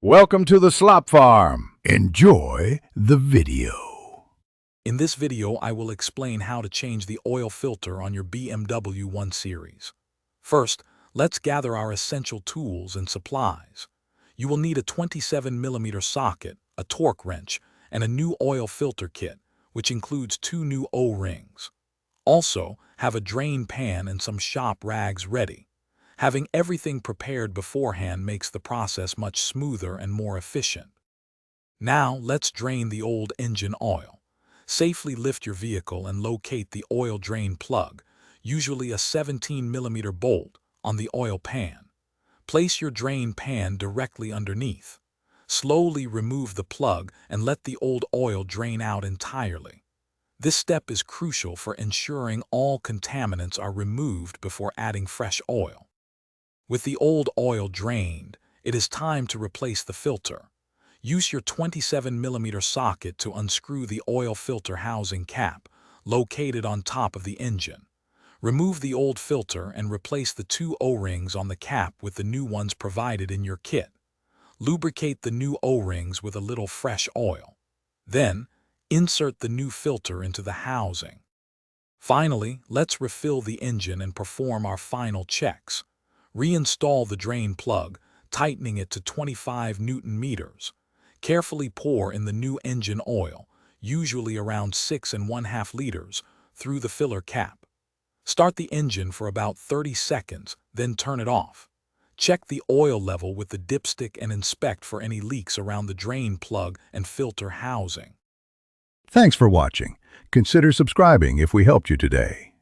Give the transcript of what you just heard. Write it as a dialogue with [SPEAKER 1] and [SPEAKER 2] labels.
[SPEAKER 1] Welcome to the Slop Farm. Enjoy the video.
[SPEAKER 2] In this video, I will explain how to change the oil filter on your BMW 1 Series. First, let's gather our essential tools and supplies. You will need a 27mm socket, a torque wrench, and a new oil filter kit, which includes 2 new O-rings. Also, have a drain pan and some shop rags ready. Having everything prepared beforehand makes the process much smoother and more efficient. Now, let's drain the old engine oil. Safely lift your vehicle and locate the oil drain plug, usually a 17mm bolt, on the oil pan. Place your drain pan directly underneath. Slowly remove the plug and let the old oil drain out entirely. This step is crucial for ensuring all contaminants are removed before adding fresh oil. With the old oil drained, it is time to replace the filter. Use your 27mm socket to unscrew the oil filter housing cap, located on top of the engine. Remove the old filter and replace the 2 O-rings on the cap with the new ones provided in your kit. Lubricate the new O-rings with a little fresh oil. Then, insert the new filter into the housing. Finally, let's refill the engine and perform our final checks. Reinstall the drain plug, tightening it to 25 Newton meters. Carefully pour in the new engine oil, usually around 6½ liters, through the filler cap. Start the engine for about 30 seconds, then turn it off. Check the oil level with the dipstick and inspect for any leaks around the drain plug and filter housing.
[SPEAKER 1] Thanks for watching. Consider subscribing if we helped you today.